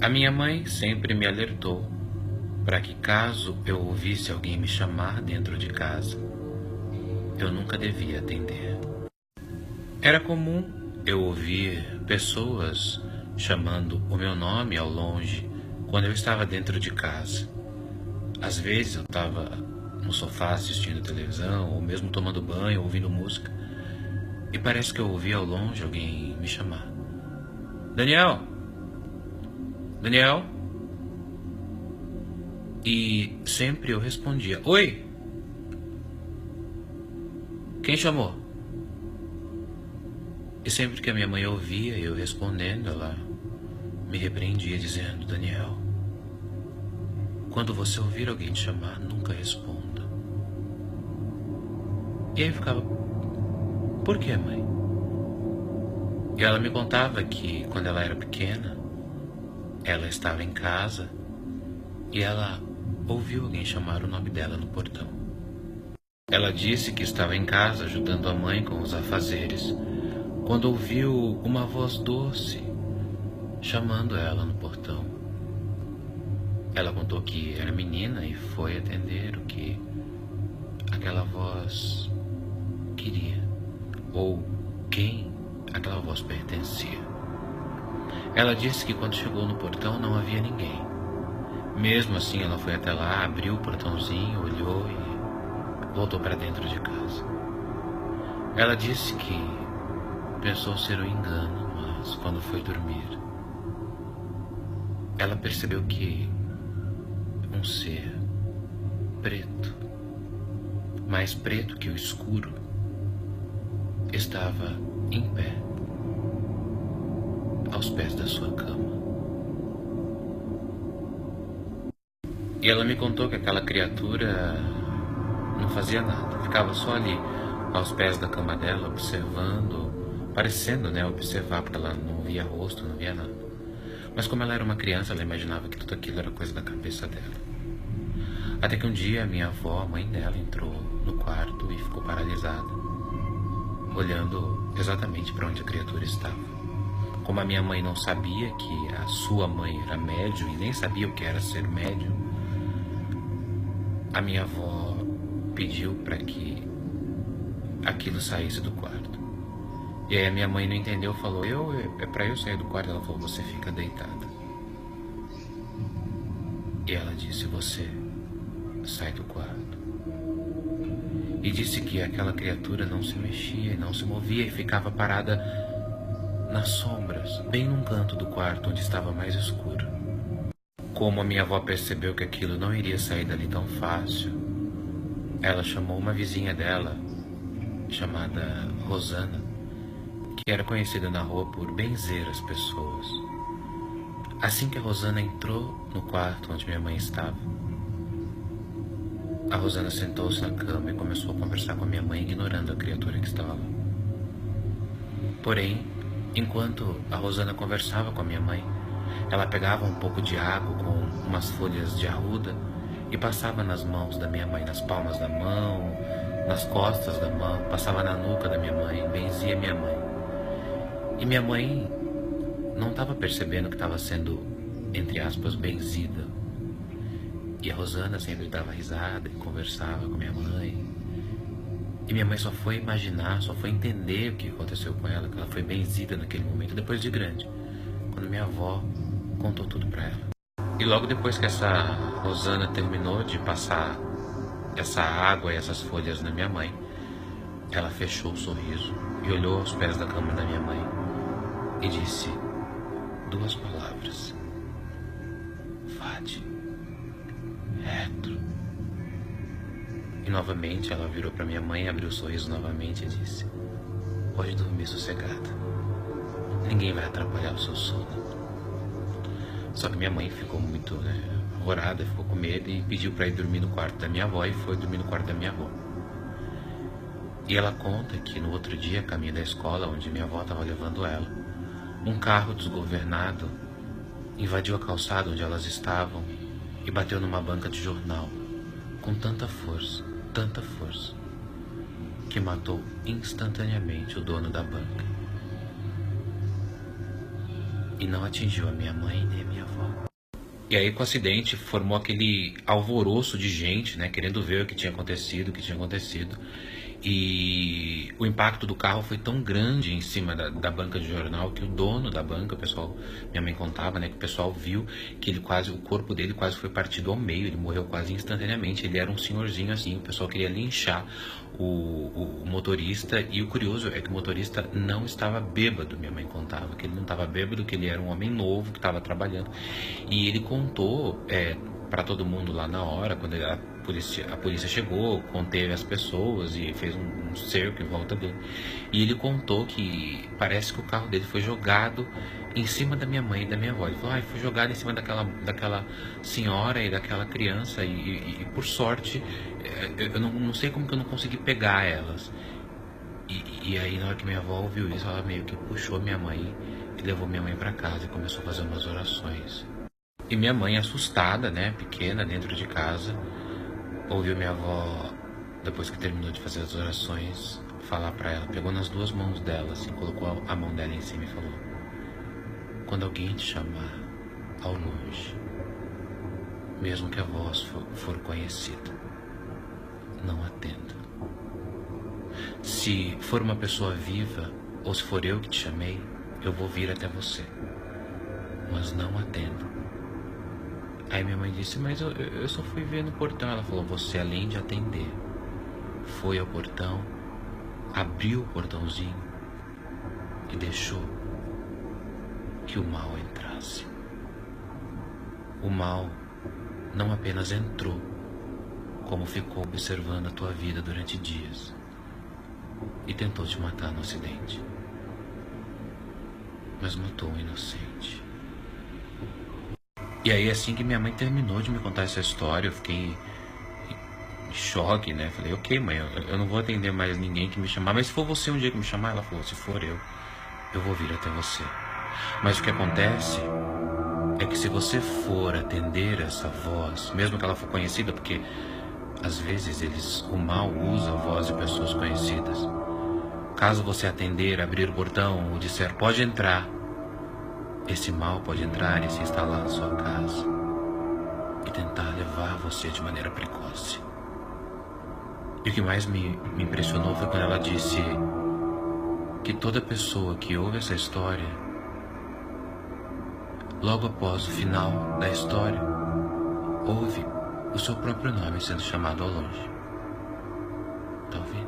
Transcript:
A minha mãe sempre me alertou para que, caso eu ouvisse alguém me chamar dentro de casa, eu nunca devia atender. Era comum eu ouvir pessoas chamando o meu nome ao longe quando eu estava dentro de casa. Às vezes eu estava no sofá assistindo televisão, ou mesmo tomando banho, ouvindo música, e parece que eu ouvia ao longe alguém me chamar. Daniel! Daniel? E sempre eu respondia: oi! Quem chamou? E sempre que a minha mãe ouvia eu respondendo, ela me repreendia dizendo: Daniel, quando você ouvir alguém te chamar, nunca responda. E aí eu ficava: por que, mãe? E ela me contava que quando ela era pequena, ela estava em casa e ela ouviu alguém chamar o nome dela no portão. Ela disse que estava em casa ajudando a mãe com os afazeres, quando ouviu uma voz doce chamando ela no portão. Ela contou que era menina e foi atender o que aquela voz queria, ou quem aquela voz pertencia. Ela disse que quando chegou no portão não havia ninguém. Mesmo assim, ela foi até lá, abriu o portãozinho, olhou e voltou para dentro de casa. Ela disse que pensou ser um engano, mas quando foi dormir, ela percebeu que um ser preto, mais preto que o escuro, estava em pé aos pés da sua cama. E ela me contou que aquela criatura não fazia nada, ficava só ali aos pés da cama dela, observando, parecendo, observar, porque ela não via rosto, não via nada. Mas como ela era uma criança, ela imaginava que tudo aquilo era coisa da cabeça dela. Até que um dia a minha avó, a mãe dela, entrou no quarto e ficou paralisada, olhando exatamente para onde a criatura estava. Como a minha mãe não sabia que a sua mãe era médium e nem sabia o que era ser médium, a minha avó pediu para que aquilo saísse do quarto. E aí a minha mãe não entendeu, falou: é para eu sair do quarto? Ela falou: você fica deitada. E ela disse: você sai do quarto. E disse que aquela criatura não se mexia e não se movia e ficava parada nas sombras, bem num canto do quarto onde estava mais escuro. Como a minha avó percebeu que aquilo não iria sair dali tão fácil, ela chamou uma vizinha dela, chamada Rosana, que era conhecida na rua por benzer as pessoas. Assim que a Rosana entrou no quarto onde minha mãe estava, a Rosana sentou-se na cama e começou a conversar com a minha mãe, ignorando a criatura que estava lá. Porém, enquanto a Rosana conversava com a minha mãe, ela pegava um pouco de água com umas folhas de arruda e passava nas mãos da minha mãe, nas palmas da mão, nas costas da mão, passava na nuca da minha mãe, benzia minha mãe. E minha mãe não estava percebendo que estava sendo, entre aspas, benzida. E a Rosana sempre dava risada e conversava com minha mãe. E minha mãe só foi imaginar, só foi entender o que aconteceu com ela, que ela foi benzida naquele momento, depois de grande, quando minha avó contou tudo para ela. E logo depois que essa Rosana terminou de passar essa água e essas folhas na minha mãe, ela fechou o sorriso e olhou aos pés da cama da minha mãe e disse duas palavras: Vade reto. E novamente ela virou para minha mãe, abriu o sorriso novamente e disse: pode dormir sossegada, ninguém vai atrapalhar o seu sono. Só que minha mãe ficou muito apavorada, ficou com medo e pediu para ir dormir no quarto da minha avó e foi dormir no quarto da minha avó. E ela conta que no outro dia, a caminho da escola onde minha avó estava levando ela, um carro desgovernado invadiu a calçada onde elas estavam e bateu numa banca de jornal com tanta força, que matou instantaneamente o dono da banca. e não atingiu a minha mãe nem a minha avó. E aí, com o acidente, formou aquele alvoroço de gente, né, querendo ver o que tinha acontecido, o que tinha acontecido. E o impacto do carro foi tão grande em cima da banca de jornal que o dono da banca, o pessoal, minha mãe contava, né, que o pessoal viu que ele quase, o corpo dele quase foi partido ao meio, ele morreu quase instantaneamente. Ele era um senhorzinho assim, o pessoal queria linchar o motorista. E o curioso é que o motorista não estava bêbado, minha mãe contava, que ele não estava bêbado, que ele era um homem novo que estava trabalhando. E ele contou para todo mundo lá na hora, quando a polícia chegou, conteve as pessoas e fez um cerco em volta dele. E ele contou que parece que o carro dele foi jogado em cima da minha mãe e da minha avó. Ele falou, foi jogado em cima daquela senhora e daquela criança e por sorte, eu não sei como que eu não consegui pegar elas. E aí, na hora que minha avó ouviu isso, ela meio que puxou minha mãe e levou minha mãe para casa e começou a fazer umas orações. E minha mãe, assustada, né, pequena, dentro de casa, ouviu minha avó, depois que terminou de fazer as orações, falar para ela, pegou nas duas mãos dela, assim, colocou a mão dela em cima e falou: quando alguém te chamar ao longe, mesmo que a voz for conhecida, não atenda. Se for uma pessoa viva, ou se for eu que te chamei, eu vou vir até você, mas não atenda. Aí minha mãe disse, mas eu só fui ver no portão. Ela falou, você além de atender, foi ao portão, abriu o portãozinho e deixou que o mal entrasse. O mal não apenas entrou, como ficou observando a tua vida durante dias e tentou te matar no acidente, mas matou um inocente. E aí, assim que minha mãe terminou de me contar essa história, eu fiquei em choque, né? Falei, ok, mãe, eu não vou atender mais ninguém que me chamar, mas se for você um dia que me chamar, ela falou, se for eu vou vir até você. Mas o que acontece é que se você for atender essa voz, mesmo que ela for conhecida, porque às vezes o mal usa a voz de pessoas conhecidas. Caso você atender, abrir o portão ou disser, pode entrar, esse mal pode entrar e se instalar na sua casa e tentar levar você de maneira precoce. E o que mais me impressionou foi quando ela disse que toda pessoa que ouve essa história, logo após o final da história, ouve o seu próprio nome sendo chamado ao longe. Tá ouvindo?